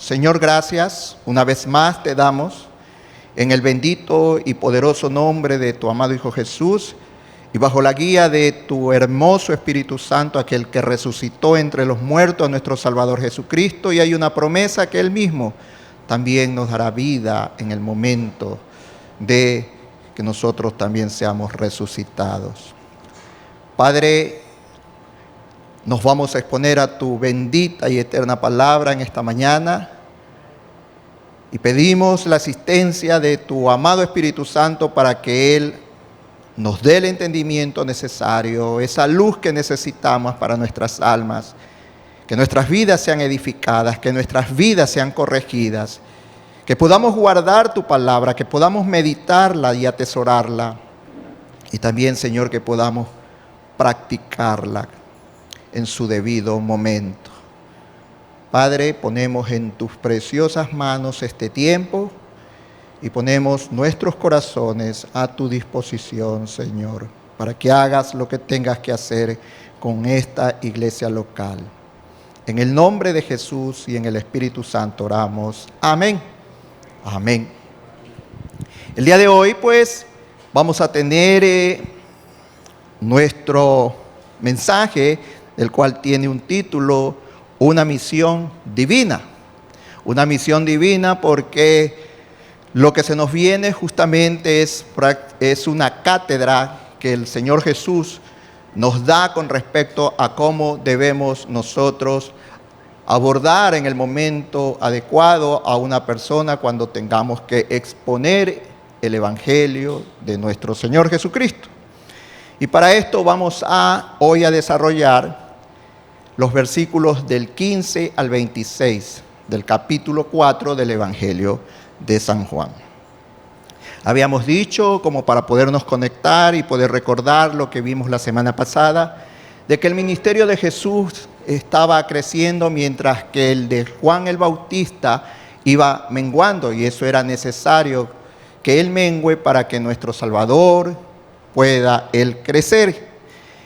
Señor, gracias una vez más te damos en el bendito y poderoso nombre de tu amado Hijo Jesús y bajo la guía de tu hermoso Espíritu Santo, aquel que resucitó entre los muertos a nuestro Salvador Jesucristo, y hay una promesa que Él mismo también nos dará vida en el momento de que nosotros también seamos resucitados. Padre, nos vamos a exponer a tu bendita y eterna palabra en esta mañana y pedimos la asistencia de tu amado Espíritu Santo para que Él nos dé el entendimiento necesario, esa luz que necesitamos para nuestras almas, que nuestras vidas sean edificadas, que nuestras vidas sean corregidas, que podamos guardar tu palabra, que podamos meditarla y atesorarla, y también, Señor, que podamos practicarla en su debido momento. Padre, ponemos en tus preciosas manos este tiempo y ponemos nuestros corazones a tu disposición, Señor, para que hagas lo que tengas que hacer con esta iglesia local. En el nombre de Jesús y en el Espíritu Santo oramos. Amén. Amén. El día de hoy, pues, vamos a tener nuestro mensaje, el cual tiene un título: una misión divina. Una misión divina porque lo que se nos viene justamente es una cátedra que el Señor Jesús nos da con respecto a cómo debemos nosotros abordar en el momento adecuado a una persona cuando tengamos que exponer el Evangelio de nuestro Señor Jesucristo. Y para esto vamos hoy a desarrollar los versículos del 15 al 26 del capítulo 4 del Evangelio de San Juan. Habíamos dicho, como para podernos conectar y poder recordar lo que vimos la semana pasada, de que el ministerio de Jesús estaba creciendo mientras que el de Juan el Bautista iba menguando, y eso era necesario que él mengüe para que nuestro Salvador pueda él crecer.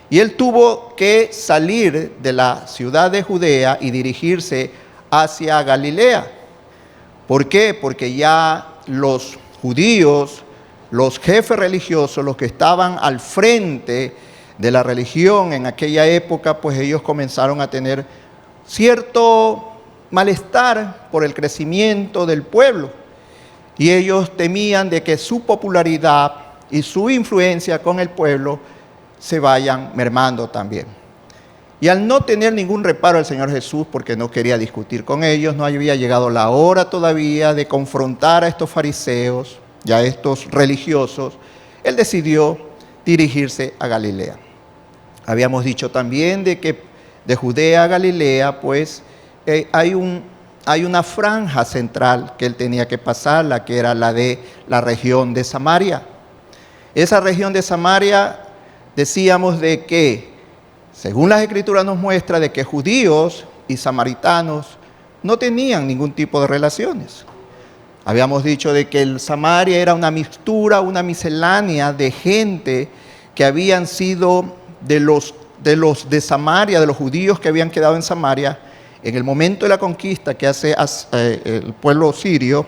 Y él tuvo que salir de la ciudad de Judea y dirigirse hacia Galilea. ¿Por qué? Porque ya los judíos, los jefes religiosos, los que estaban al frente de la religión en aquella época, pues ellos comenzaron a tener cierto malestar por el crecimiento del pueblo. Y ellos temían de que su popularidad y su influencia con el pueblo se vayan mermando también. Y al no tener ningún reparo el Señor Jesús, porque no quería discutir con ellos, no había llegado la hora todavía de confrontar a estos fariseos y a estos religiosos, Él decidió dirigirse a Galilea. Habíamos dicho también de que de Judea a Galilea, pues hay una franja central que Él tenía que pasar, la que era la de la región de Samaria. Esa región de Samaria, decíamos de que, según las Escrituras nos muestra, de que judíos y samaritanos no tenían ningún tipo de relaciones. Habíamos dicho de que el Samaria era una mixtura, una miscelánea de gente que habían sido de los de Samaria, de los judíos que habían quedado en Samaria, en el momento de la conquista que hace el pueblo sirio,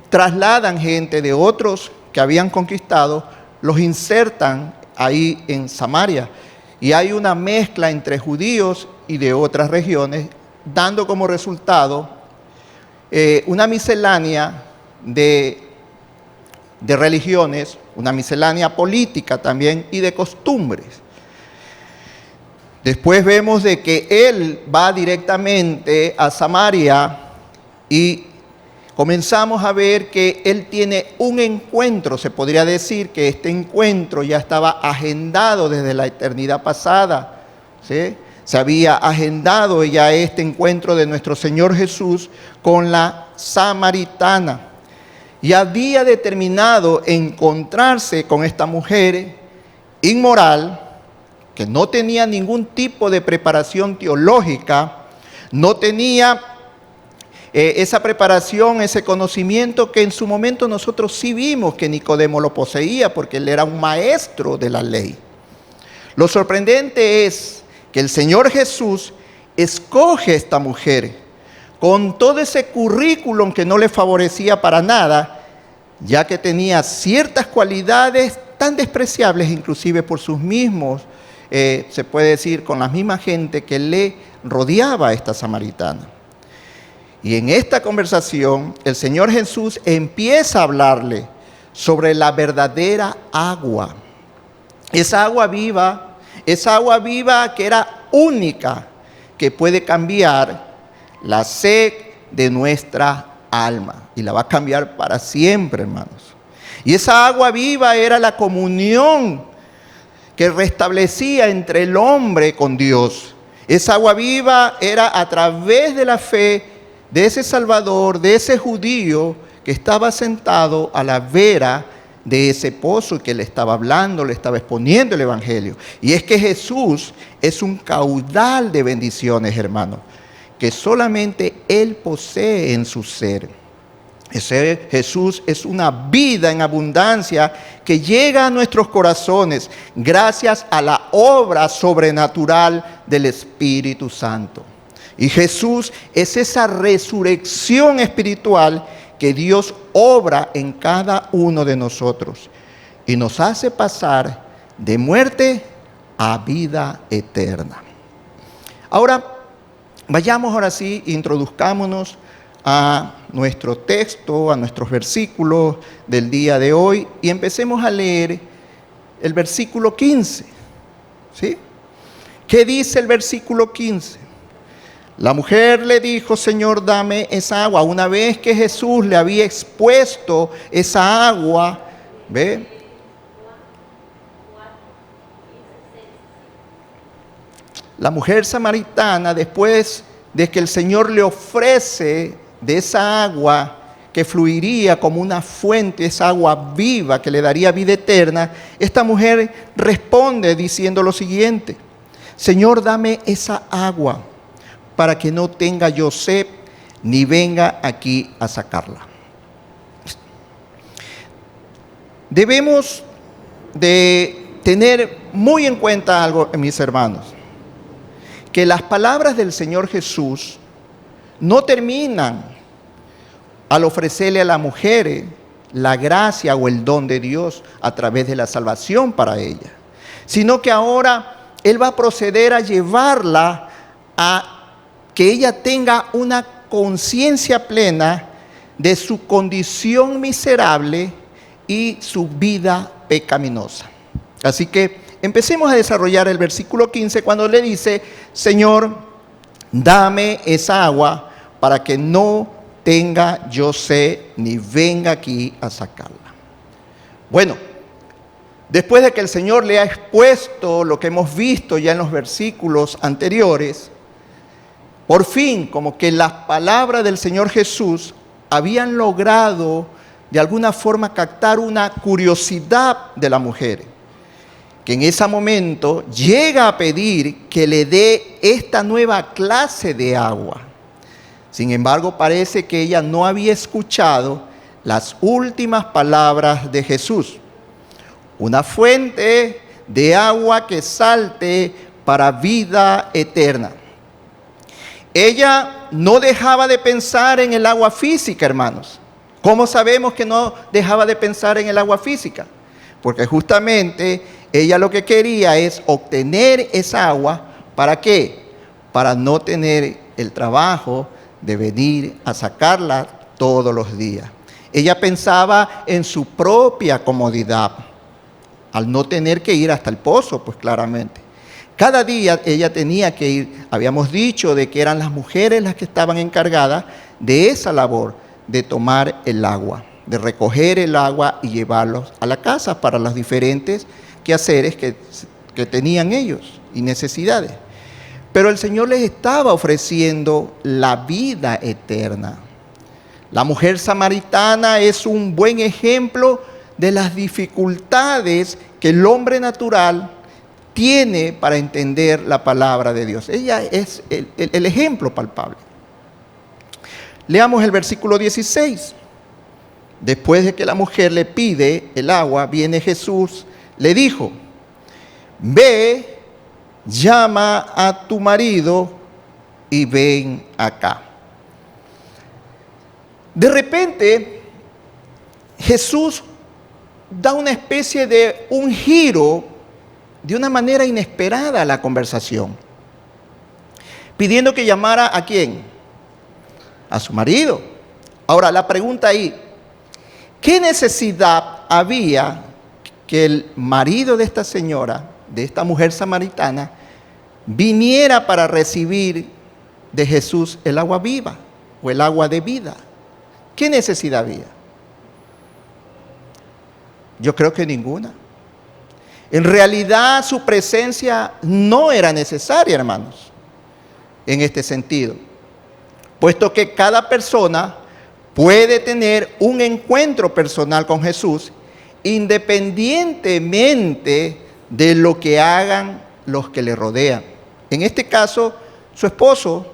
trasladan gente de otros que habían conquistado, los insertan ahí en Samaria. Y hay una mezcla entre judíos y de otras regiones, dando como resultado una miscelánea de religiones, una miscelánea política también y de costumbres. Después vemos de que él va directamente a Samaria y comenzamos a ver que él tiene un encuentro. Se podría decir que este encuentro ya estaba agendado desde la eternidad pasada, ¿sí? Se había agendado ya este encuentro de nuestro Señor Jesús con la samaritana. Y había determinado encontrarse con esta mujer inmoral, que no tenía ningún tipo de preparación teológica, no tenía esa preparación, ese conocimiento que en su momento nosotros sí vimos que Nicodemo lo poseía, porque él era un maestro de la ley. Lo sorprendente es que el Señor Jesús escoge a esta mujer con todo ese currículum que no le favorecía para nada, ya que tenía ciertas cualidades tan despreciables inclusive por sus mismos, se puede decir, con la misma gente que le rodeaba a esta samaritana. Y en esta conversación el Señor Jesús empieza a hablarle sobre la verdadera agua. Esa agua viva que era única, que puede cambiar la sed de nuestra alma. Y la va a cambiar para siempre, hermanos. Y esa agua viva era la comunión que restablecía entre el hombre con Dios. Esa agua viva era a través de la fe de ese Salvador, de ese judío que estaba sentado a la vera de ese pozo y que le estaba hablando, le estaba exponiendo el Evangelio. Y es que Jesús es un caudal de bendiciones, hermanos, que solamente Él posee en su ser. Ese Jesús es una vida en abundancia que llega a nuestros corazones gracias a la obra sobrenatural del Espíritu Santo. Y Jesús es esa resurrección espiritual que Dios obra en cada uno de nosotros y nos hace pasar de muerte a vida eterna. Ahora, vayamos ahora sí, introduzcámonos a nuestro texto, a nuestros versículos del día de hoy y empecemos a leer el versículo 15. ¿Sí? ¿Qué dice el versículo 15? La mujer le dijo: Señor, dame esa agua. Una vez que Jesús le había expuesto esa agua, ¿ve? La mujer samaritana, después de que el Señor le ofrece de esa agua que fluiría como una fuente, esa agua viva que le daría vida eterna, esta mujer responde diciendo lo siguiente: Señor, dame esa agua para que no tenga yo sed, ni venga aquí a sacarla. Debemos de tener muy en cuenta algo, mis hermanos, que las palabras del Señor Jesús no terminan al ofrecerle a la mujer la gracia o el don de Dios a través de la salvación para ella, sino que ahora Él va a proceder a llevarla a que ella tenga una conciencia plena de su condición miserable y su vida pecaminosa. Así que empecemos a desarrollar el versículo 15 cuando le dice: Señor, dame esa agua para que no tenga yo sed ni venga aquí a sacarla. Bueno, después de que el Señor le ha expuesto lo que hemos visto ya en los versículos anteriores, por fin, como que las palabras del Señor Jesús habían logrado de alguna forma captar una curiosidad de la mujer, que en ese momento llega a pedir que le dé esta nueva clase de agua. Sin embargo, parece que ella no había escuchado las últimas palabras de Jesús: una fuente de agua que salte para vida eterna. Ella no dejaba de pensar en el agua física, hermanos. ¿Cómo sabemos que no dejaba de pensar en el agua física? Porque justamente ella lo que quería es obtener esa agua. ¿Para qué? Para no tener el trabajo de venir a sacarla todos los días. Ella pensaba en su propia comodidad, al no tener que ir hasta el pozo, pues claramente. Cada día ella tenía que ir. Habíamos dicho de que eran las mujeres las que estaban encargadas de esa labor, de tomar el agua, de recoger el agua y llevarlos a la casa para los diferentes quehaceres que tenían ellos y necesidades. Pero el Señor les estaba ofreciendo la vida eterna. La mujer samaritana es un buen ejemplo de las dificultades que el hombre natural tiene para entender la palabra de Dios. Ella es el ejemplo palpable. Leamos el versículo 16. Después de que la mujer le pide el agua, viene Jesús, le dijo: ve, llama a tu marido y ven acá. De repente, Jesús da una especie de un giro de una manera inesperada a la conversación, pidiendo que llamara ¿a quién? A su marido. Ahora, la pregunta ahí, ¿qué necesidad había que el marido de esta señora, de esta mujer samaritana, viniera para recibir de Jesús el agua viva o el agua de vida? ¿Qué necesidad había? Yo creo que ninguna. En realidad su presencia no era necesaria, hermanos, en este sentido, puesto que cada persona puede tener un encuentro personal con Jesús independientemente de lo que hagan los que le rodean. En este caso, su esposo,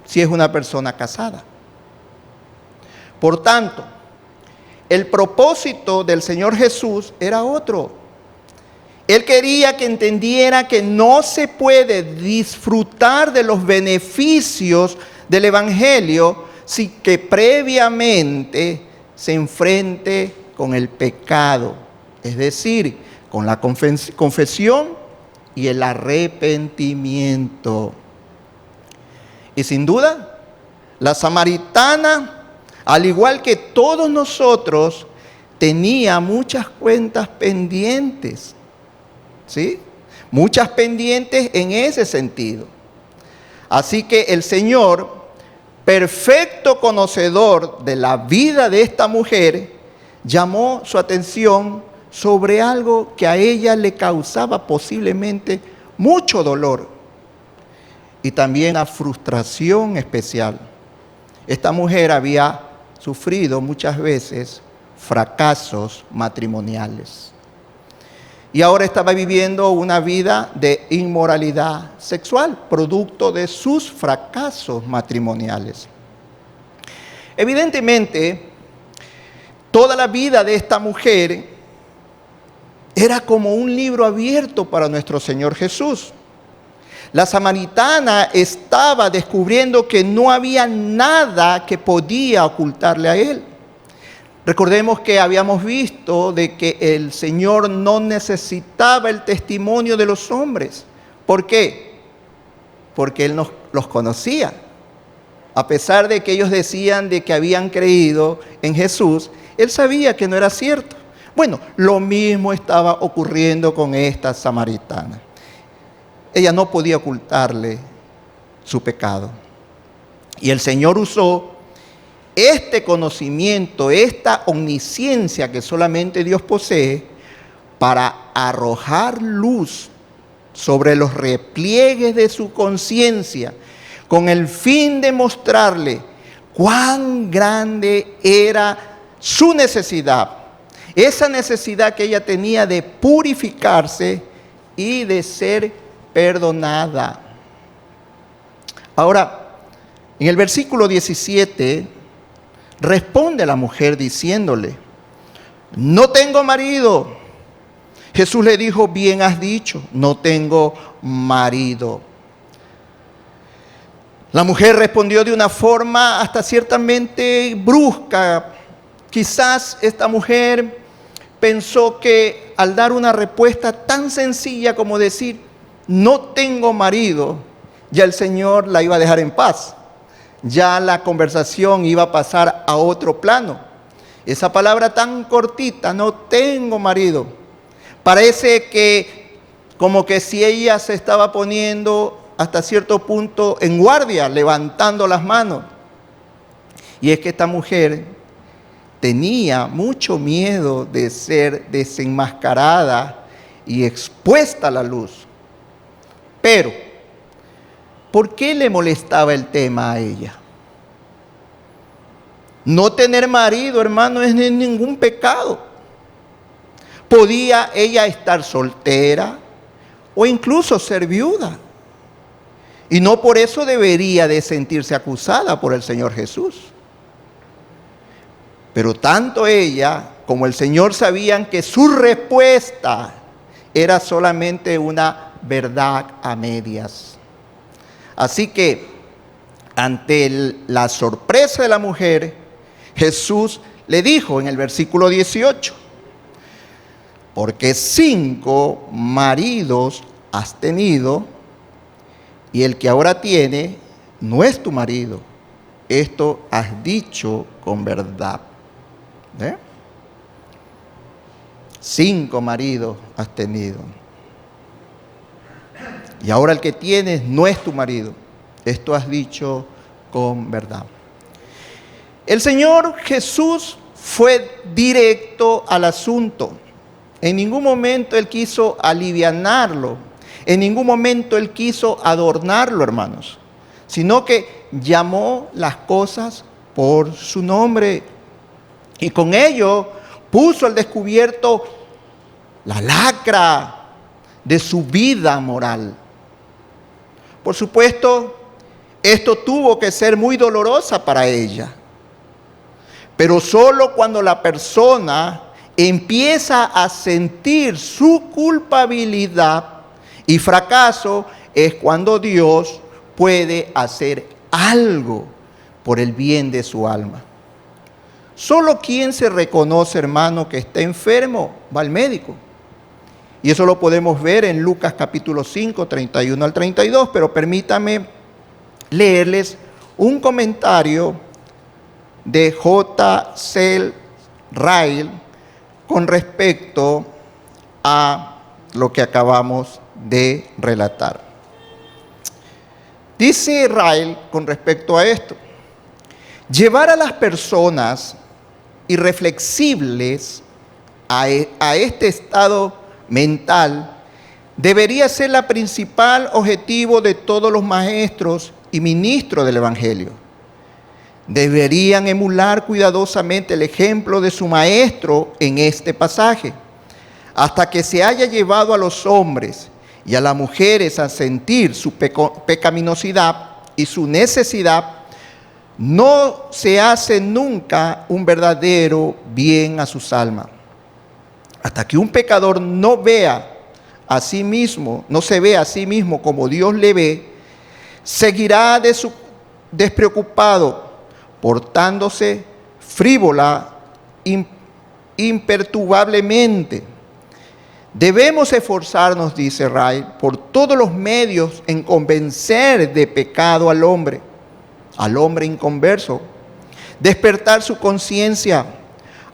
si es una persona casada. Por tanto, el propósito del Señor Jesús era otro. Él quería que entendiera que no se puede disfrutar de los beneficios del Evangelio sin que previamente se enfrente con el pecado, es decir, con la confesión y el arrepentimiento. Y sin duda, la samaritana, al igual que todos nosotros, tenía muchas cuentas pendientes, ¿sí? Muchas pendientes en ese sentido. Así que el Señor, perfecto conocedor de la vida de esta mujer, llamó su atención sobre algo que a ella le causaba posiblemente mucho dolor y también una frustración especial. Esta mujer había sufrido muchas veces fracasos matrimoniales y ahora estaba viviendo una vida de inmoralidad sexual, producto de sus fracasos matrimoniales. Evidentemente, toda la vida de esta mujer era como un libro abierto para nuestro Señor Jesús. La samaritana estaba descubriendo que no había nada que podía ocultarle a Él. Recordemos que habíamos visto de que el Señor no necesitaba el testimonio de los hombres. ¿Por qué? Porque Él los conocía. A pesar de que ellos decían de que habían creído en Jesús, Él sabía que no era cierto. Bueno, lo mismo estaba ocurriendo con esta samaritana. Ella no podía ocultarle su pecado. Y el Señor usó este conocimiento, esta omnisciencia que solamente Dios posee, para arrojar luz sobre los repliegues de su conciencia, con el fin de mostrarle cuán grande era su necesidad. Esa necesidad que ella tenía de purificarse y de ser perdonada. Ahora, en el versículo 17, responde la mujer diciéndole: no tengo marido. Jesús le dijo: bien has dicho, no tengo marido. La mujer respondió de una forma hasta ciertamente brusca. Quizás esta mujer pensó que al dar una respuesta tan sencilla como decir no tengo marido, ya el Señor la iba a dejar en paz. Ya la conversación iba a pasar a otro plano. Esa palabra tan cortita, no tengo marido, parece que como que si ella se estaba poniendo hasta cierto punto en guardia, levantando las manos. Y es que esta mujer tenía mucho miedo de ser desenmascarada y expuesta a la luz. Pero, ¿por qué le molestaba el tema a ella? No tener marido, hermano, es ningún pecado. Podía ella estar soltera o incluso ser viuda. Y no por eso debería de sentirse acusada por el Señor Jesús. Pero tanto ella como el Señor sabían que su respuesta era solamente una verdad a medias. Así que ante la sorpresa de la mujer, Jesús le dijo en el versículo 18, porque 5 maridos has tenido y el que ahora tiene no es tu marido. Esto has dicho con verdad. 5 maridos has tenido. Y ahora el que tienes no es tu marido. Esto has dicho con verdad. El Señor Jesús fue directo al asunto. En ningún momento Él quiso alivianarlo. En ningún momento Él quiso adornarlo, hermanos. Sino que llamó las cosas por su nombre. Y con ello puso al descubierto la lacra de su vida moral. Por supuesto, esto tuvo que ser muy dolorosa para ella. Pero solo cuando la persona empieza a sentir su culpabilidad y fracaso es cuando Dios puede hacer algo por el bien de su alma. Solo quien se reconoce, hermano, que está enfermo, va al médico. Y eso lo podemos ver en Lucas capítulo 5, 31 al 32, pero permítame leerles un comentario de J.C. Ryle con respecto a lo que acabamos de relatar. Dice Ryle con respecto a esto: llevar a las personas irreflexibles a este estado mental debería ser el principal objetivo de todos los maestros y ministros del Evangelio. Deberían emular cuidadosamente el ejemplo de su maestro en este pasaje, hasta que se haya llevado a los hombres y a las mujeres a sentir su pecaminosidad y su necesidad. No se hace nunca un verdadero bien a sus almas. Hasta que un pecador no vea a sí mismo, no se ve a sí mismo como Dios le ve, seguirá despreocupado, portándose frívola, imperturbablemente. Debemos esforzarnos, dice Ray, por todos los medios en convencer de pecado al hombre inconverso, despertar su conciencia,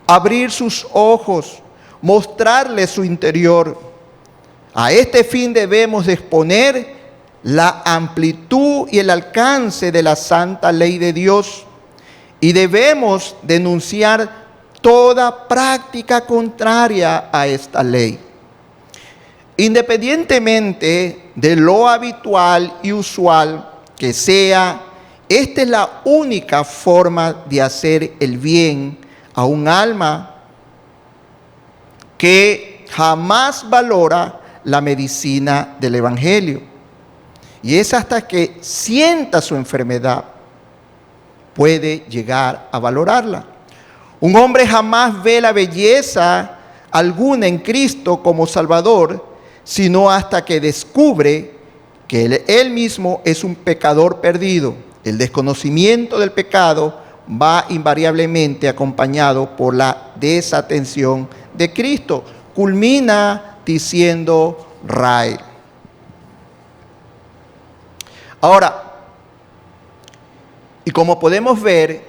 abrir sus ojos, mostrarle su interior. A este fin debemos exponer la amplitud y el alcance de la santa ley de Dios y debemos denunciar toda práctica contraria a esta ley. Independientemente de lo habitual y usual que sea, esta es la única forma de hacer el bien a un alma que jamás valora la medicina del Evangelio. Y es hasta que sienta su enfermedad puede llegar a valorarla. Un hombre jamás ve la belleza alguna en Cristo como Salvador, sino hasta que descubre que él mismo es un pecador perdido. El desconocimiento del pecado va invariablemente acompañado por la desatención de Cristo. Culmina diciendo Ray. Ahora, y como podemos ver,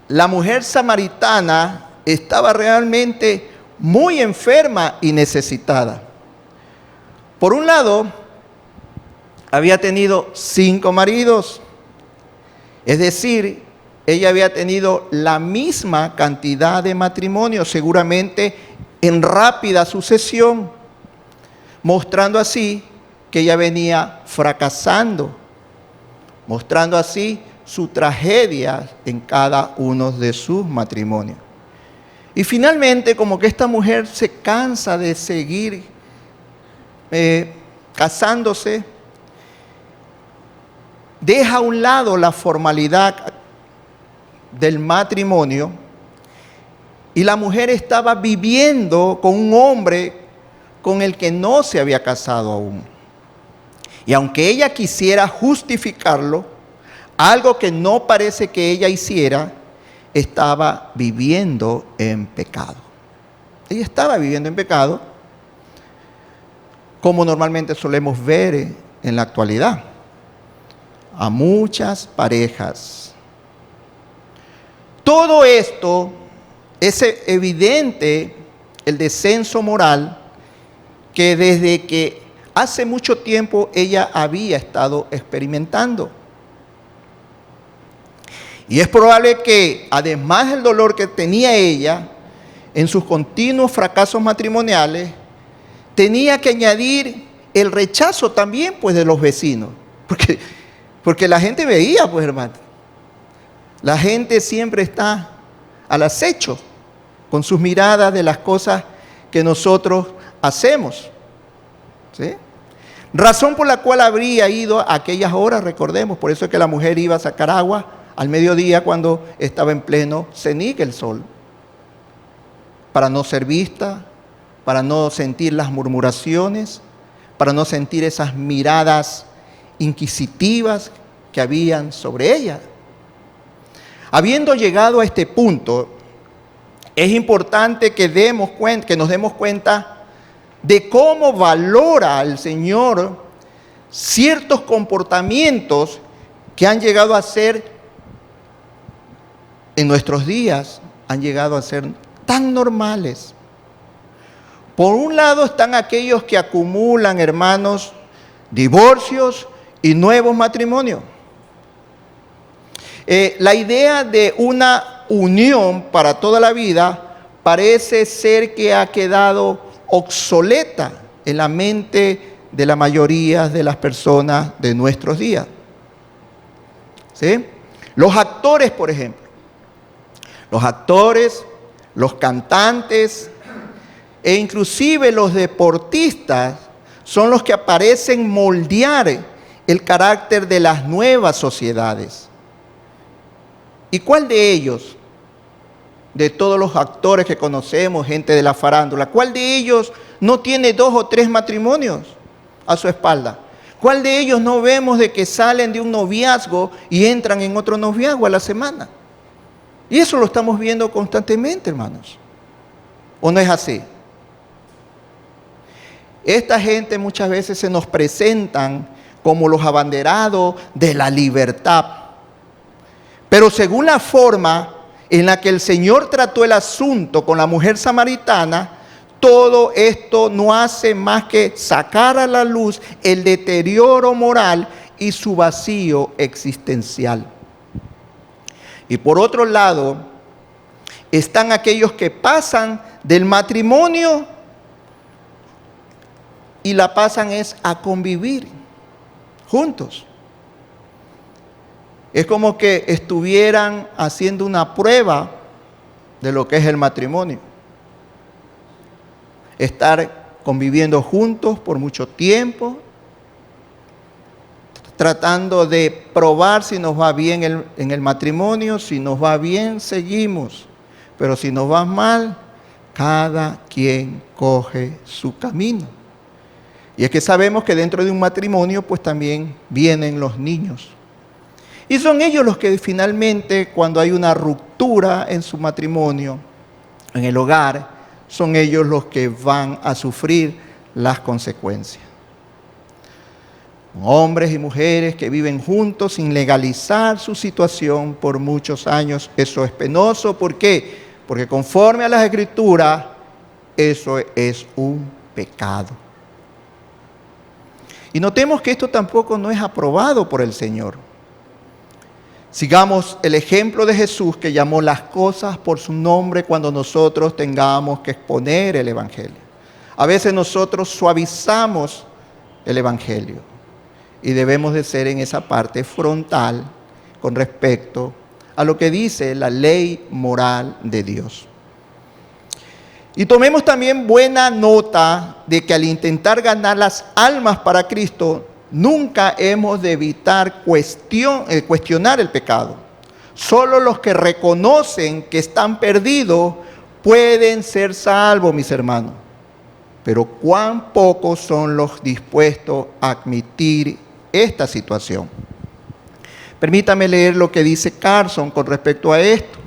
la mujer samaritana estaba realmente muy enferma y necesitada. Por un lado, había tenido 5 maridos, es decir, ella había tenido la misma cantidad de matrimonios, seguramente en rápida sucesión, mostrando así que ella venía fracasando, mostrando así su tragedia en cada uno de sus matrimonios. Y finalmente, como que esta mujer se cansa de seguir casándose, deja a un lado la formalidad del matrimonio y la mujer estaba viviendo con un hombre con el que no se había casado aún. Y aunque ella quisiera justificarlo, algo que no parece que ella hiciera, estaba viviendo en pecado. Ella estaba viviendo en pecado, como normalmente solemos ver en la actualidad a muchas parejas. Todo esto es evidente, el descenso moral, que desde que hace mucho tiempo ella había estado experimentando. Y es probable que, además del dolor que tenía ella en sus continuos fracasos matrimoniales, tenía que añadir el rechazo también, pues, de los vecinos. Porque la gente veía, pues, hermano. La gente siempre está al acecho con sus miradas de las cosas que nosotros hacemos. ¿Sí? Razón por la cual habría ido a aquellas horas, recordemos, por eso es que la mujer iba a sacar agua al mediodía cuando estaba en pleno cenit el sol, para no ser vista, para no sentir las murmuraciones, para no sentir esas miradas inquisitivas que habían sobre ella. Habiendo llegado a este punto, es importante que nos demos cuenta de cómo valora el Señor ciertos comportamientos que han llegado a ser, en nuestros días, han llegado a ser tan normales. Por un lado están aquellos que acumulan, hermanos, divorcios y nuevos matrimonios. La idea de una unión para toda la vida parece ser que ha quedado obsoleta en la mente de la mayoría de las personas de nuestros días. ¿Sí? Los actores, por ejemplo. Los actores, los cantantes e inclusive los deportistas son los que parecen moldear el carácter de las nuevas sociedades. ¿Y cuál de ellos, de todos los actores que conocemos, gente de la farándula, cuál de ellos no tiene 2 o 3 matrimonios a su espalda? ¿Cuál de ellos no vemos de que salen de un noviazgo y entran en otro noviazgo a la semana? Y eso lo estamos viendo constantemente, hermanos. ¿O no es así? Esta gente muchas veces se nos presentan como los abanderados de la libertad. Pero según la forma en la que el Señor trató el asunto con la mujer samaritana, todo esto no hace más que sacar a la luz el deterioro moral y su vacío existencial. Y por otro lado, están aquellos que pasan del matrimonio y la pasan es a convivir juntos. Es como que estuvieran haciendo una prueba de lo que es el matrimonio. Estar conviviendo juntos por mucho tiempo, tratando de probar si nos va bien en el matrimonio. Si nos va bien, seguimos. Pero si nos va mal, cada quien coge su camino. Y es que sabemos que dentro de un matrimonio, pues también vienen los niños. Y son ellos los que finalmente, cuando hay una ruptura en su matrimonio, en el hogar, son ellos los que van a sufrir las consecuencias. Hombres y mujeres que viven juntos sin legalizar su situación por muchos años. Eso es penoso. ¿Por qué? Porque conforme a las Escrituras, eso es un pecado. Y notemos que esto tampoco no es aprobado por el Señor. Sigamos el ejemplo de Jesús, que llamó las cosas por su nombre cuando nosotros tengamos que exponer el Evangelio. A veces nosotros suavizamos el Evangelio y debemos de ser en esa parte frontal con respecto a lo que dice la ley moral de Dios. Y tomemos también buena nota de que al intentar ganar las almas para Cristo, nunca hemos de evitar cuestionar el pecado. Solo los que reconocen que están perdidos pueden ser salvos, mis hermanos. Pero cuán pocos son los dispuestos a admitir esta situación. Permítame leer lo que dice Carson con respecto a esto.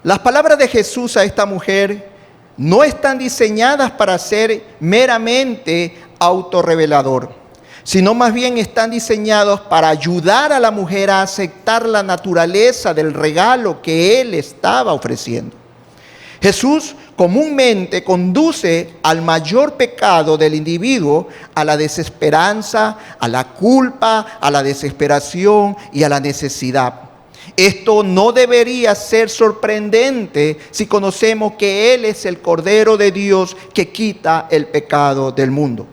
Las palabras de Jesús a esta mujer no están diseñadas para ser meramente autorrevelador, sino más bien están diseñados para ayudar a la mujer a aceptar la naturaleza del regalo que Él estaba ofreciendo. Jesús comúnmente conduce al mayor pecado del individuo, a la desesperanza, a la culpa, a la desesperación y a la necesidad. Esto no debería ser sorprendente si conocemos que Él es el Cordero de Dios que quita el pecado del mundo.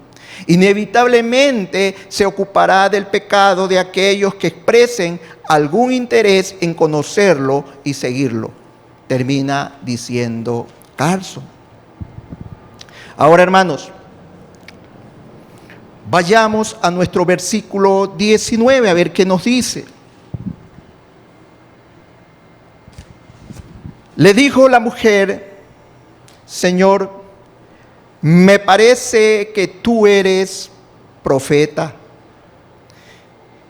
Inevitablemente se ocupará del pecado de aquellos que expresen algún interés en conocerlo y seguirlo. Termina diciendo Carson. Ahora, hermanos, vayamos a nuestro versículo 19 a ver qué nos dice. Le dijo la mujer: Señor, me parece que tú eres profeta.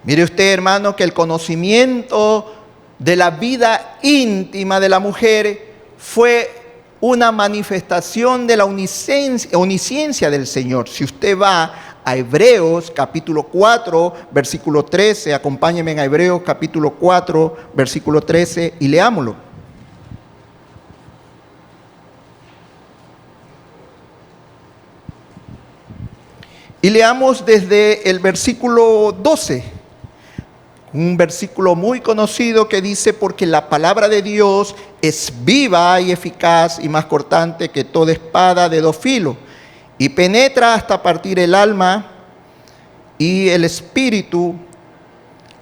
Mire usted, hermano, que el conocimiento de la vida íntima de la mujer fue una manifestación de la omnisciencia del Señor. Si usted va a Hebreos capítulo 4, versículo 13, acompáñeme en Hebreos capítulo 4, versículo 13 y leámoslo. Y leamos desde el versículo 12, un versículo muy conocido que dice: porque la palabra de Dios es viva y eficaz y más cortante que toda espada de dos filos, y penetra hasta partir el alma y el espíritu,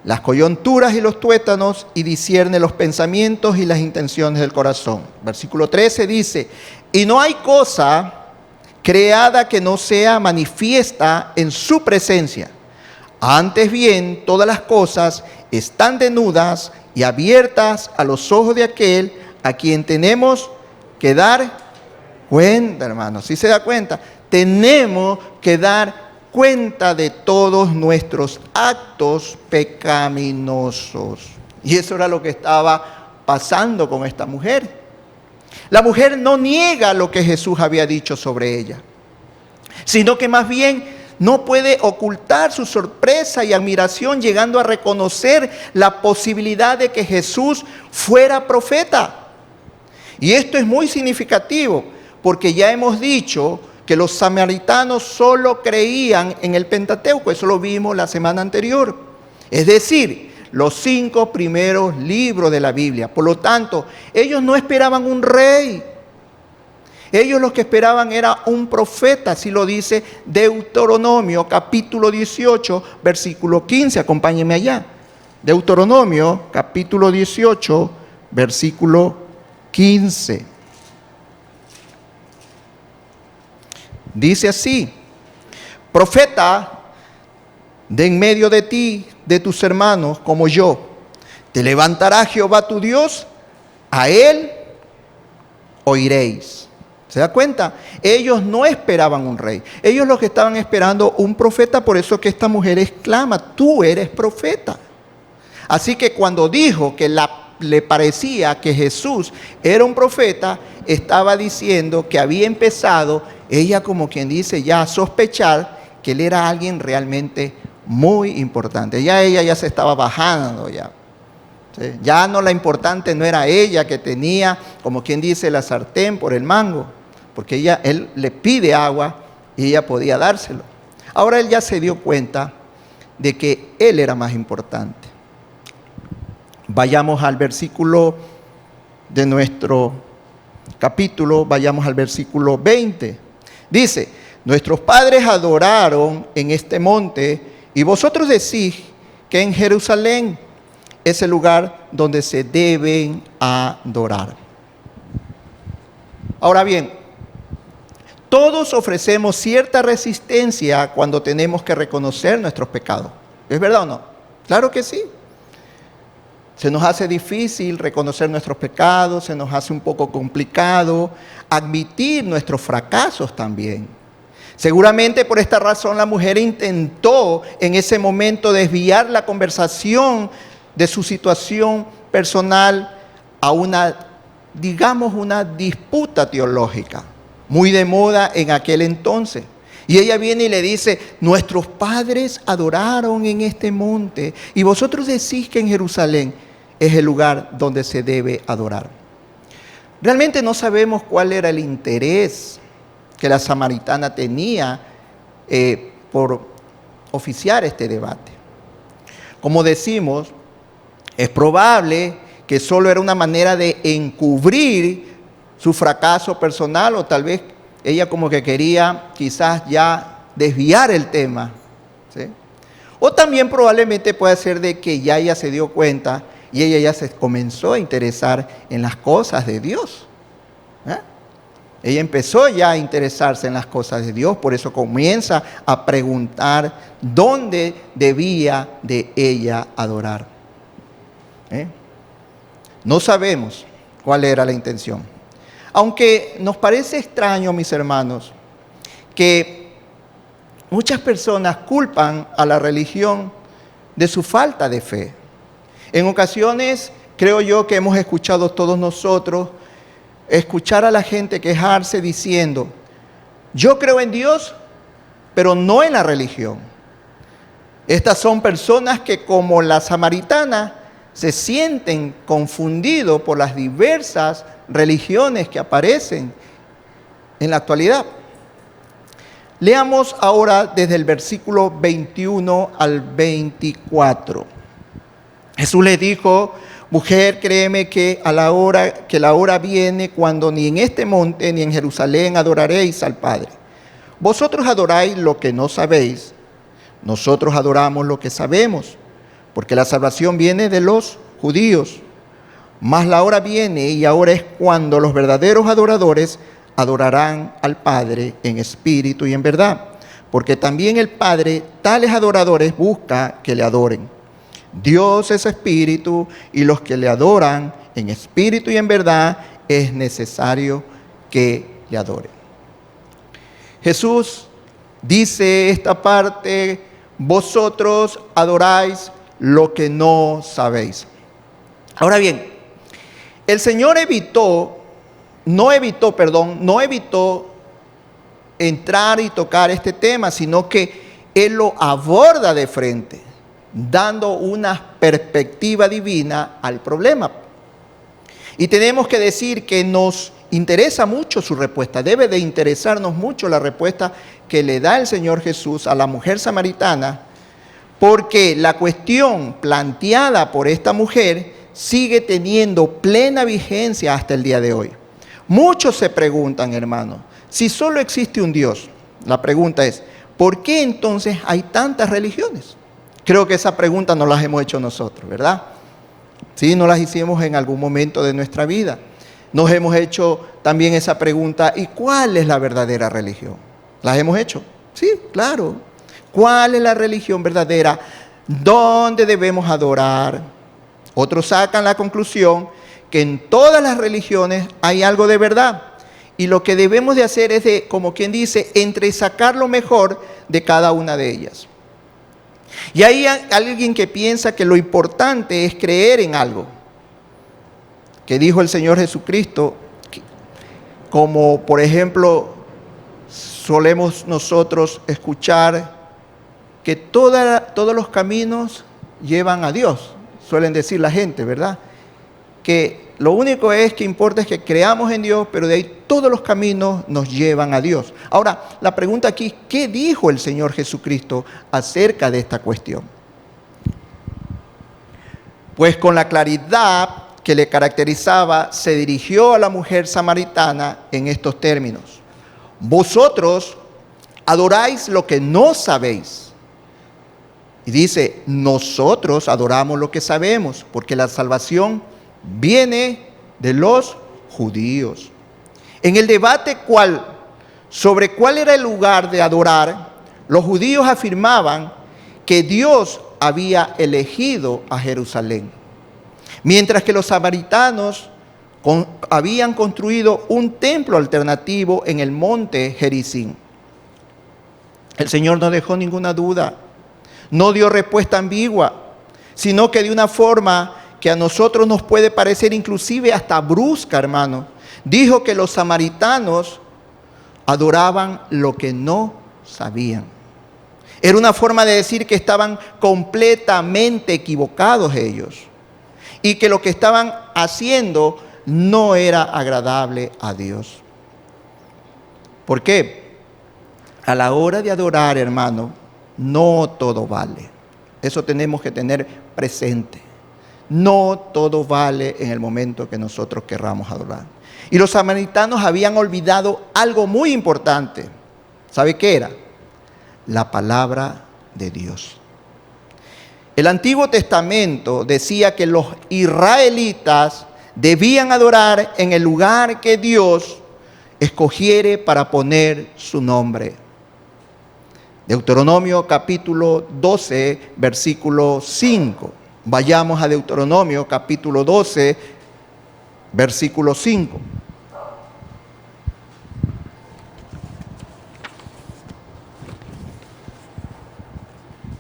las coyunturas y los tuétanos, y discierne los pensamientos y las intenciones del corazón. Versículo 13 dice: y no hay cosa creada que no sea manifiesta en su presencia. Antes bien, todas las cosas están desnudas y abiertas a los ojos de aquel a quien tenemos que dar cuenta, hermanos. ¿Sí se da cuenta? Tenemos que dar cuenta de todos nuestros actos pecaminosos. Y eso era lo que estaba pasando con esta mujer. La mujer no niega lo que Jesús había dicho sobre ella, sino que más bien no puede ocultar su sorpresa y admiración, llegando a reconocer la posibilidad de que Jesús fuera profeta. Y esto es muy significativo, porque ya hemos dicho que los samaritanos solo creían en el Pentateuco. Eso lo vimos la semana anterior. Es decir, los 5 primeros libros de la Biblia. Por lo tanto, ellos no esperaban un rey. Ellos lo que esperaban era un profeta. Así lo dice Deuteronomio capítulo 18, versículo 15. Acompáñenme allá. Deuteronomio capítulo 18, versículo 15. Dice así: profeta de en medio de ti, de tus hermanos, como yo, te levantará Jehová tu Dios, a él oiréis. ¿Se da cuenta? Ellos no esperaban un rey. Ellos lo que estaban esperando un profeta. Por eso que esta mujer exclama: tú eres profeta. Así que cuando dijo que le parecía que Jesús era un profeta, estaba diciendo que había empezado, ella como quien dice, ya a sospechar que él era alguien realmente muy importante. Ya ella ya se estaba bajando ya. ¿Sí? Ya no, la importante no era ella, que tenía, como quien dice, la sartén por el mango, porque él le pide agua y ella podía dárselo. Ahora él ya se dio cuenta de que él era más importante. Vayamos al versículo de nuestro capítulo, vayamos al versículo 20. Dice: nuestros padres adoraron en este monte, y vosotros decís que en Jerusalén es el lugar donde se deben adorar. Ahora bien, todos ofrecemos cierta resistencia cuando tenemos que reconocer nuestros pecados. ¿Es verdad o no? Claro que sí. Se nos hace difícil reconocer nuestros pecados, se nos hace un poco complicado admitir nuestros fracasos también. Seguramente por esta razón la mujer intentó en ese momento desviar la conversación de su situación personal a una, digamos, una disputa teológica, muy de moda en aquel entonces. Y ella viene y le dice, nuestros padres adoraron en este monte y vosotros decís que en Jerusalén es el lugar donde se debe adorar. Realmente no sabemos cuál era el interés que la samaritana tenía por oficiar este debate. Como decimos, es probable que solo era una manera de encubrir su fracaso personal, o tal vez ella como que quería quizás ya desviar el tema, ¿sí? O también probablemente puede ser de que ya ella se dio cuenta y ella ya se comenzó a interesar en las cosas de Dios. Ella empezó ya a interesarse en las cosas de Dios, por eso comienza a preguntar dónde debía de ella adorar. No sabemos cuál era la intención. Aunque nos parece extraño, mis hermanos, que muchas personas culpan a la religión de su falta de fe. En ocasiones, creo yo que hemos escuchado todos nosotros, escuchar a la gente quejarse diciendo, yo creo en Dios, pero no en la religión. Estas son personas que, como la samaritana, se sienten confundidos por las diversas religiones que aparecen en la actualidad. Leamos ahora desde el versículo 21 al 24. Jesús le dijo, mujer, créeme que la hora viene cuando ni en este monte ni en Jerusalén adoraréis al Padre. Vosotros adoráis lo que no sabéis, nosotros adoramos lo que sabemos, porque la salvación viene de los judíos. Mas la hora viene y ahora es cuando los verdaderos adoradores adorarán al Padre en espíritu y en verdad, porque también el Padre tales adoradores busca que le adoren. Dios es espíritu y los que le adoran en espíritu y en verdad es necesario que le adoren. Jesús dice esta parte, vosotros adoráis lo que no sabéis. Ahora bien, el Señor no evitó entrar y tocar este tema, sino que Él lo aborda de frente, dando una perspectiva divina al problema. Y tenemos que decir que nos interesa mucho su respuesta, debe de interesarnos mucho la respuesta que le da el Señor Jesús a la mujer samaritana, porque la cuestión planteada por esta mujer sigue teniendo plena vigencia hasta el día de hoy. Muchos se preguntan, hermanos, si solo existe un Dios, la pregunta es, ¿por qué entonces hay tantas religiones? Creo que esa pregunta no las hemos hecho nosotros, ¿verdad? Sí, no las hicimos en algún momento de nuestra vida. Nos hemos hecho también esa pregunta, ¿y cuál es la verdadera religión? ¿Las hemos hecho? Sí, claro. ¿Cuál es la religión verdadera? ¿Dónde debemos adorar? Otros sacan la conclusión que en todas las religiones hay algo de verdad. Y lo que debemos de hacer es de, como quien dice, entresacar lo mejor de cada una de ellas. Y hay alguien que piensa que lo importante es creer en algo. Que dijo el Señor Jesucristo, como por ejemplo, solemos nosotros escuchar que todos los caminos llevan a Dios, suelen decir la gente, ¿verdad? Que lo único que importa es que creamos en Dios, pero de ahí todos los caminos nos llevan a Dios. Ahora, la pregunta aquí, ¿qué dijo el Señor Jesucristo acerca de esta cuestión? Pues con la claridad que le caracterizaba, se dirigió a la mujer samaritana en estos términos. Vosotros adoráis lo que no sabéis. Y dice, nosotros adoramos lo que sabemos, porque la salvación viene de los judíos. En el debate sobre cuál era el lugar de adorar, los judíos afirmaban que Dios había elegido a Jerusalén, mientras que los samaritanos habían construido un templo alternativo en el monte Gerizim. El Señor no dejó ninguna duda, no dio respuesta ambigua, sino que de una forma que a nosotros nos puede parecer inclusive hasta brusca, hermano. Dijo que los samaritanos adoraban lo que no sabían. Era una forma de decir que estaban completamente equivocados ellos y que lo que estaban haciendo no era agradable a Dios. ¿Por qué? A la hora de adorar, hermano, no todo vale. Eso tenemos que tener presente. No todo vale en el momento que nosotros querramos adorar. Y los samaritanos habían olvidado algo muy importante. ¿Sabe qué era? La palabra de Dios. El Antiguo Testamento decía que los israelitas debían adorar en el lugar que Dios escogiere para poner su nombre. Deuteronomio capítulo 12, versículo 5. Vayamos a Deuteronomio capítulo 12, versículo 5.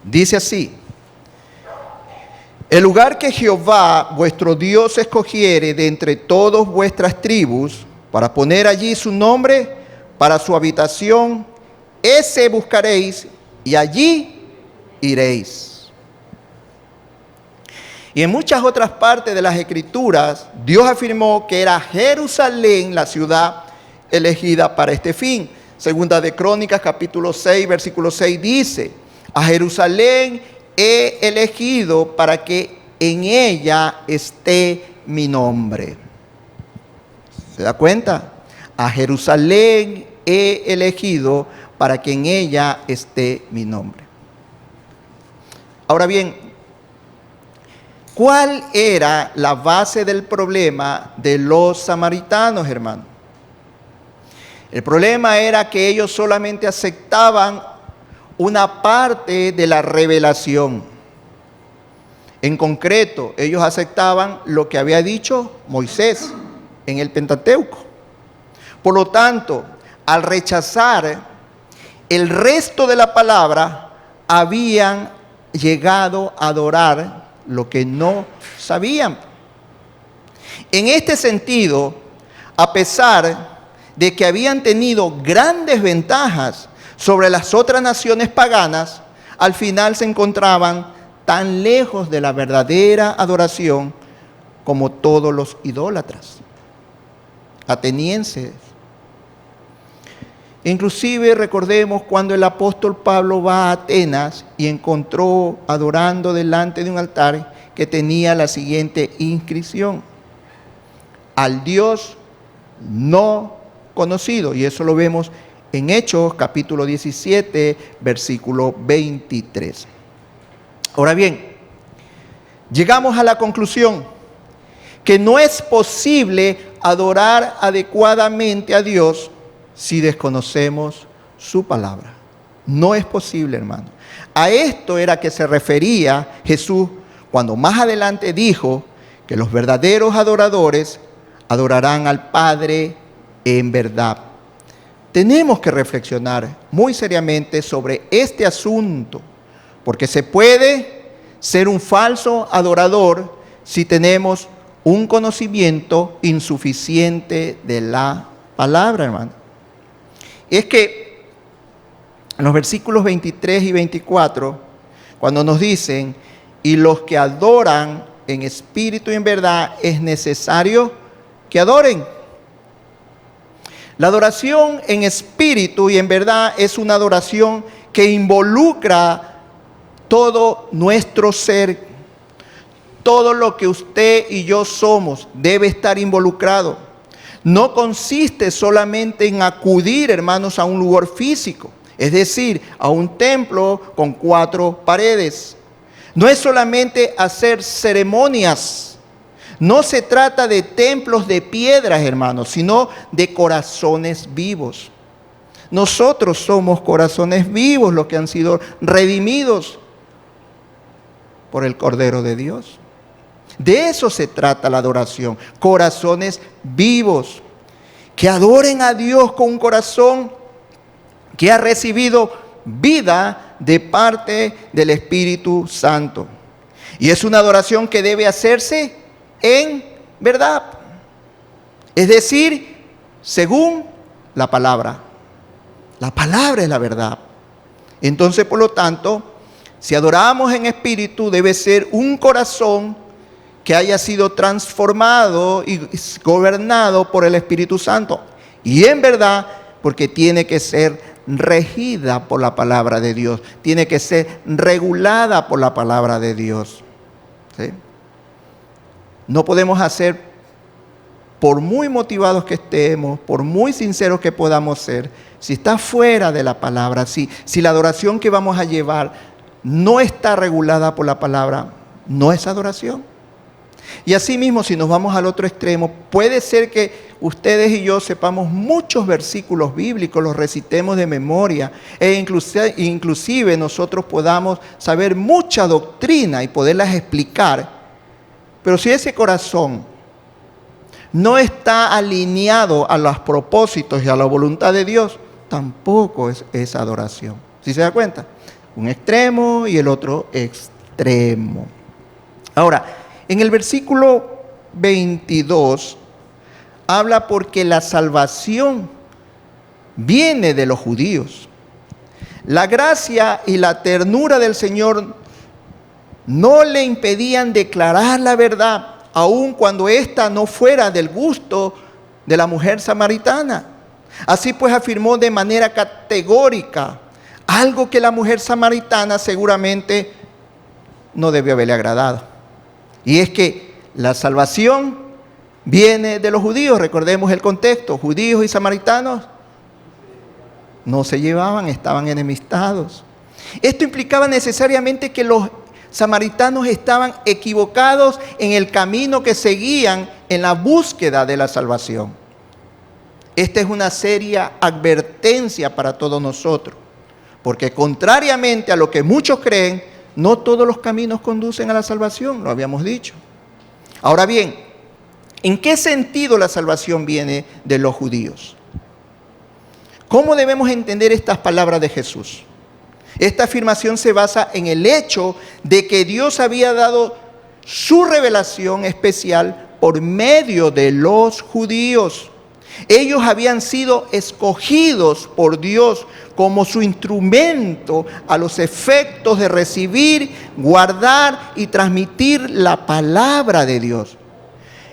Dice así: el lugar que Jehová vuestro Dios escogiere de entre todas vuestras tribus para poner allí su nombre para su habitación, ese buscaréis y allí iréis. Y en muchas otras partes de las Escrituras, Dios afirmó que era Jerusalén la ciudad elegida para este fin. Segunda de Crónicas, capítulo 6, versículo 6 dice: a Jerusalén he elegido para que en ella esté mi nombre. ¿Se da cuenta? A Jerusalén he elegido para que en ella esté mi nombre. Ahora bien, ¿cuál era la base del problema de los samaritanos, hermano? El problema era que ellos solamente aceptaban una parte de la revelación. En concreto, ellos aceptaban lo que había dicho Moisés en el Pentateuco. Por lo tanto, al rechazar el resto de la palabra, habían llegado a adorar lo que no sabían. En este sentido, a pesar de que habían tenido grandes ventajas sobre las otras naciones paganas, al final se encontraban tan lejos de la verdadera adoración como todos los idólatras atenienses. Inclusive recordemos cuando el apóstol Pablo va a Atenas y encontró adorando delante de un altar que tenía la siguiente inscripción: al Dios no conocido. Y eso lo vemos en Hechos capítulo 17, versículo 23. Ahora bien, llegamos a la conclusión que no es posible adorar adecuadamente a Dios si desconocemos su palabra. No es posible, hermano. A esto era que se refería Jesús cuando más adelante dijo que los verdaderos adoradores adorarán al Padre en verdad. Tenemos que reflexionar muy seriamente sobre este asunto, porque se puede ser un falso adorador si tenemos un conocimiento insuficiente de la palabra, hermano. Es que en los versículos 23 y 24, cuando nos dicen: y los que adoran en espíritu y en verdad, es necesario que adoren. La adoración en espíritu y en verdad es una adoración que involucra todo nuestro ser. Todo lo que usted y yo somos debe estar involucrado. No consiste solamente en acudir, hermanos, a un lugar físico, es decir, a un templo con 4 paredes. No es solamente hacer ceremonias. No se trata de templos de piedras, hermanos, sino de corazones vivos. Nosotros somos corazones vivos, los que han sido redimidos por el Cordero de Dios. De eso se trata la adoración. Corazones vivos que adoren a Dios con un corazón que ha recibido vida de parte del Espíritu Santo. Y es una adoración que debe hacerse en verdad. Es decir, según la palabra. La palabra es la verdad. Entonces, por lo tanto, si adoramos en espíritu, debe ser un corazón que haya sido transformado y gobernado por el Espíritu Santo. Y en verdad, porque tiene que ser regida por la palabra de Dios. Tiene que ser regulada por la palabra de Dios. ¿Sí? No podemos hacer, por muy motivados que estemos, por muy sinceros que podamos ser, si está fuera de la palabra, si la adoración que vamos a llevar no está regulada por la palabra, no es adoración. Y asimismo, si nos vamos al otro extremo, puede ser que ustedes y yo sepamos muchos versículos bíblicos, los recitemos de memoria, e inclusive nosotros podamos saber mucha doctrina y poderlas explicar. Pero si ese corazón no está alineado a los propósitos y a la voluntad de Dios, tampoco es adoración. ¿Sí se da cuenta? Un extremo y el otro extremo. Ahora, en el versículo 22 habla porque la salvación viene de los judíos. La gracia y la ternura del Señor no le impedían declarar la verdad, aun cuando ésta no fuera del gusto de la mujer samaritana. Así pues afirmó de manera categórica algo que la mujer samaritana seguramente no debió haberle agradado. Y es que la salvación viene de los judíos. Recordemos el contexto. Judíos y samaritanos no se llevaban, estaban enemistados. Esto implicaba necesariamente que los samaritanos estaban equivocados en el camino que seguían en la búsqueda de la salvación. Esta es una seria advertencia para todos nosotros, porque contrariamente a lo que muchos creen, no todos los caminos conducen a la salvación, lo habíamos dicho. Ahora bien, ¿en qué sentido la salvación viene de los judíos? ¿Cómo debemos entender estas palabras de Jesús? Esta afirmación se basa en el hecho de que Dios había dado su revelación especial por medio de los judíos. Ellos habían sido escogidos por Dios como su instrumento a los efectos de recibir, guardar y transmitir la palabra de Dios.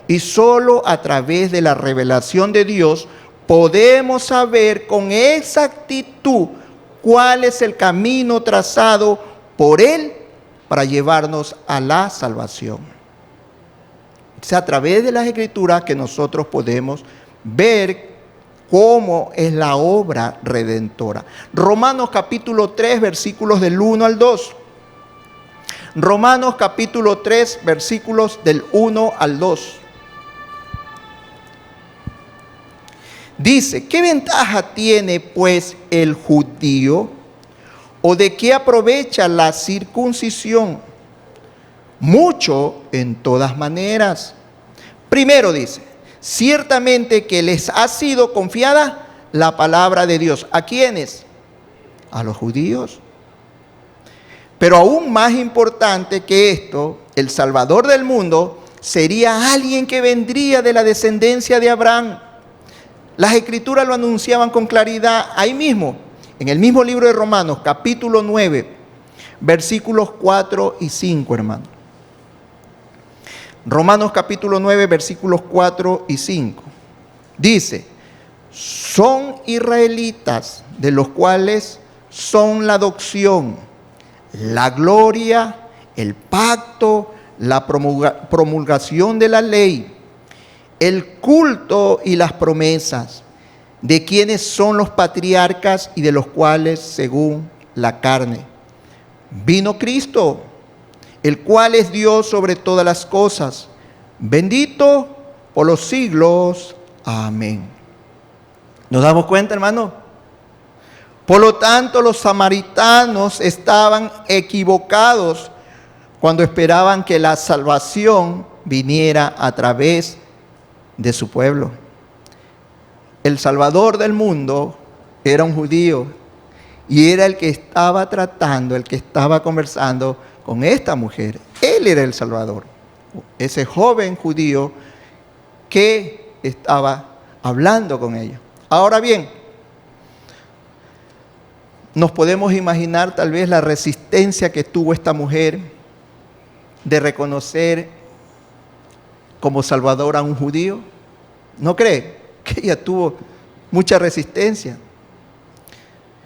Y solo a través de la revelación de Dios podemos saber con exactitud cuál es el camino trazado por Él para llevarnos a la salvación. Es a través de las Escrituras que nosotros podemos ver cómo es la obra redentora. Romanos capítulo 3, versículos del 1 al 2. Romanos capítulo 3, versículos del 1 al 2. Dice, ¿qué ventaja tiene pues el judío? ¿O de qué aprovecha la circuncisión? Mucho en todas maneras. Primero dice, ciertamente que les ha sido confiada la palabra de Dios. ¿A quiénes? A los judíos. Pero aún más importante que esto, el Salvador del mundo sería alguien que vendría de la descendencia de Abraham. Las Escrituras lo anunciaban con claridad ahí mismo, en el mismo libro de Romanos, capítulo 9, versículos 4 y 5, hermano. Romanos capítulo 9, versículos 4 y 5. Dice, son israelitas, de los cuales son la adopción, la gloria, el pacto, la promulgación de la ley, el culto y las promesas, de quienes son los patriarcas y de los cuales, según la carne, vino Cristo, el cual es Dios sobre todas las cosas, bendito por los siglos. Amén. ¿Nos damos cuenta, hermano? Por lo tanto, los samaritanos estaban equivocados cuando esperaban que la salvación viniera a través de su pueblo. El Salvador del mundo era un judío Y era el que estaba tratando, el que estaba conversando con esta mujer. Él era el Salvador. Ese joven judío que estaba hablando con ella. Ahora bien, nos podemos imaginar tal vez la resistencia que tuvo esta mujer de reconocer como Salvador a un judío. ¿No cree que ella tuvo mucha resistencia?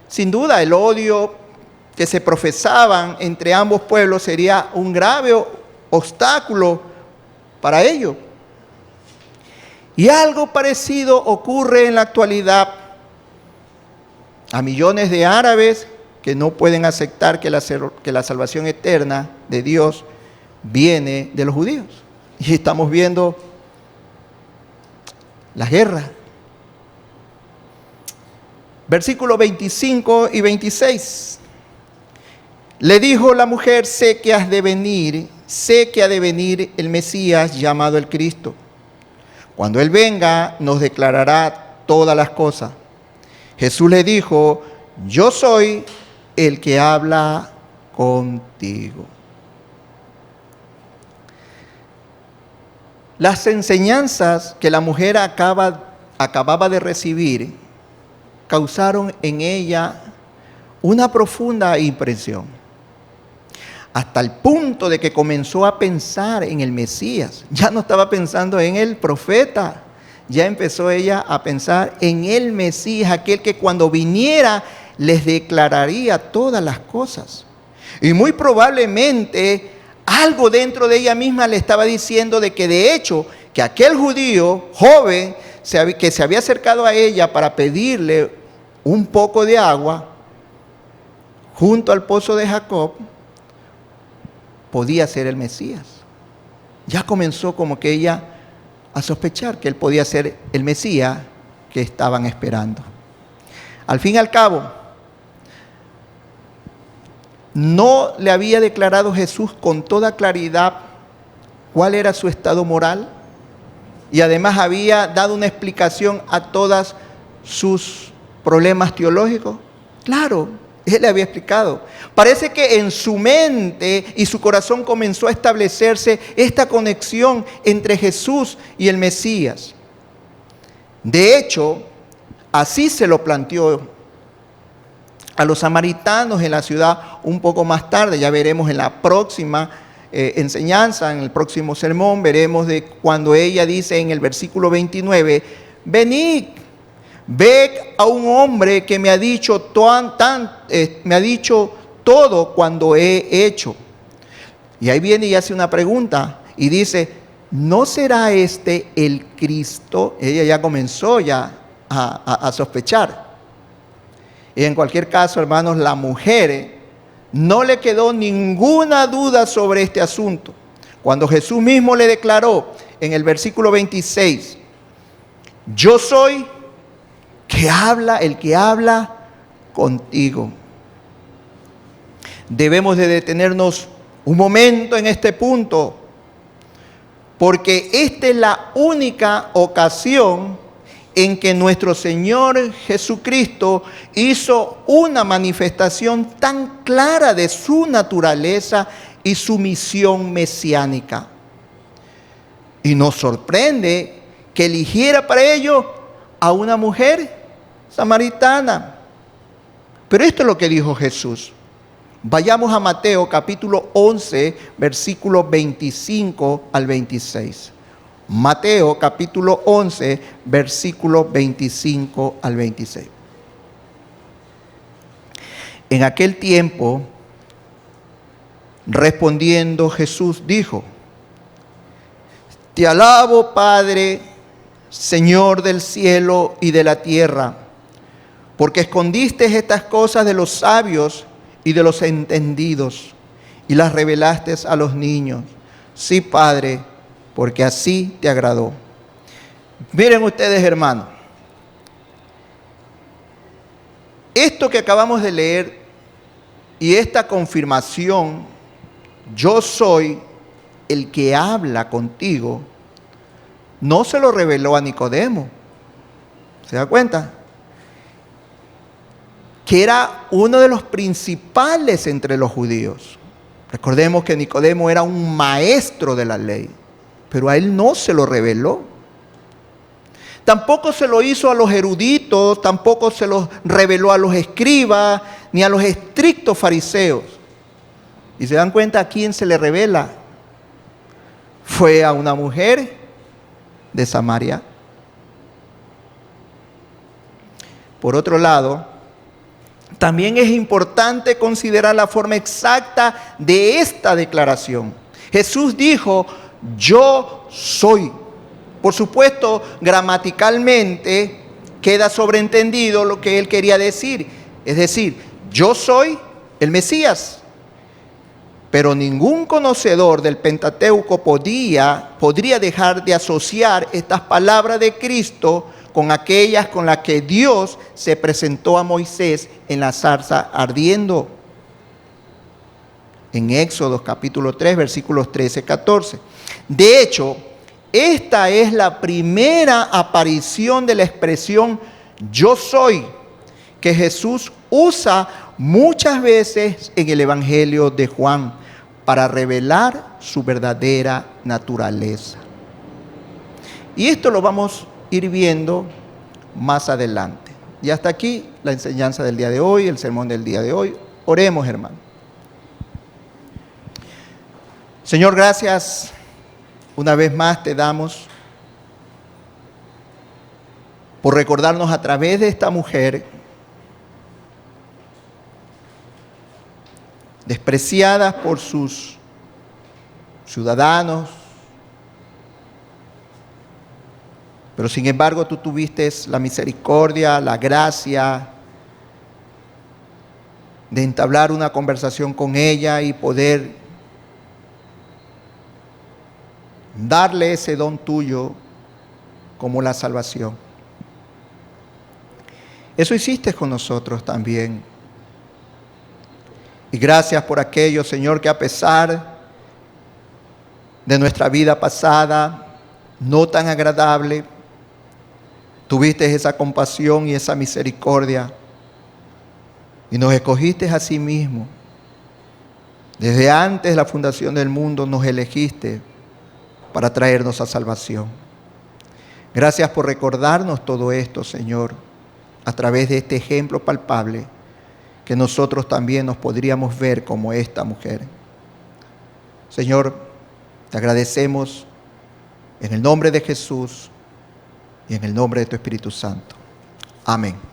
Sin duda, el odio que se profesaban entre ambos pueblos sería un grave obstáculo para ello. Y algo parecido ocurre en la actualidad a millones de árabes que no pueden aceptar que la salvación eterna de Dios viene de los judíos. Y estamos viendo las guerras. Versículos 25 y 26. Le dijo la mujer, sé que ha de venir el Mesías llamado el Cristo. Cuando Él venga, nos declarará todas las cosas. Jesús le dijo, yo soy el que habla contigo. Las enseñanzas que la mujer acababa de recibir causaron en ella una profunda impresión, hasta el punto de que comenzó a pensar en el Mesías. Ya no estaba pensando en el profeta, ya empezó ella a pensar en el Mesías, aquel que cuando viniera les declararía todas las cosas. Y muy probablemente algo dentro de ella misma le estaba diciendo de que de hecho, que aquel judío joven que se había acercado a ella para pedirle un poco de agua junto al pozo de Jacob, podía ser el Mesías. Ya comenzó como que ella a sospechar que él podía ser el Mesías que estaban esperando. Al fin y al cabo, ¿no le había declarado Jesús con toda claridad cuál era su estado moral? Y además había dado una explicación a todos sus problemas teológicos. Claro, Él le había explicado. Parece que en su mente y su corazón comenzó a establecerse esta conexión entre Jesús y el Mesías. De hecho, así se lo planteó a los samaritanos en la ciudad un poco más tarde. Ya veremos en la próxima enseñanza, en el próximo sermón, veremos de cuando ella dice en el versículo 29, venid, ved a un hombre que me ha dicho todo cuando he hecho. Y ahí viene y hace una pregunta y dice, ¿no será este el Cristo? Ella ya comenzó a sospechar. Y en cualquier caso, hermanos, la mujer no le quedó ninguna duda sobre este asunto. Cuando Jesús mismo le declaró en el versículo 26, yo soy el que habla contigo. Debemos de detenernos un momento en este punto, porque esta es la única ocasión en que nuestro Señor Jesucristo hizo una manifestación tan clara de su naturaleza y su misión mesiánica. Y nos sorprende que eligiera para ello a una mujer samaritana. Pero esto es lo que dijo Jesús. Vayamos a Mateo capítulo 11, versículos 25 al 26. Mateo capítulo 11, versículos 25 al 26. En aquel tiempo, respondiendo Jesús dijo, te alabo, Padre, Señor del cielo y de la tierra, porque escondiste estas cosas de los sabios y de los entendidos y las revelaste a los niños. Sí, Padre, porque así te agradó. Miren ustedes, hermanos, esto que acabamos de leer y esta confirmación, yo soy el que habla contigo, no se lo reveló a Nicodemo. ¿Se da cuenta? que era uno de los principales entre los judíos. Recordemos que Nicodemo era un maestro de la ley, pero a él no se lo reveló. Tampoco se lo hizo a los eruditos, tampoco se lo reveló a los escribas, ni a los estrictos fariseos. Y se dan cuenta a quién se le revela. Fue a una mujer de Samaria. Por otro lado, también es importante considerar la forma exacta de esta declaración. Jesús dijo, yo soy. Por supuesto, gramaticalmente queda sobreentendido lo que él quería decir. Es decir, yo soy el Mesías. Pero ningún conocedor del Pentateuco podría dejar de asociar estas palabras de Cristo con aquellas con las que Dios se presentó a Moisés en la zarza ardiendo. En Éxodo capítulo 3, versículos 13-14. De hecho, esta es la primera aparición de la expresión yo soy, que Jesús usa muchas veces en el Evangelio de Juan para revelar su verdadera naturaleza. Y esto lo vamos a ir viendo más adelante. Y hasta aquí la enseñanza del día de hoy, el sermón del día de hoy. Oremos, hermano. Señor, gracias. Una vez más te damos por recordarnos a través de esta mujer despreciada por sus ciudadanos, pero sin embargo tú tuviste la misericordia, la gracia de entablar una conversación con ella y poder darle ese don tuyo como la salvación. Eso hiciste con nosotros también. Y gracias por aquello, Señor, que a pesar de nuestra vida pasada, no tan agradable, tuviste esa compasión y esa misericordia y nos escogiste a sí mismo. Desde antes de la fundación del mundo nos elegiste para traernos a salvación. Gracias por recordarnos todo esto, Señor, a través de este ejemplo palpable que nosotros también nos podríamos ver como esta mujer. Señor, te agradecemos en el nombre de Jesús y en el nombre de tu Espíritu Santo. Amén.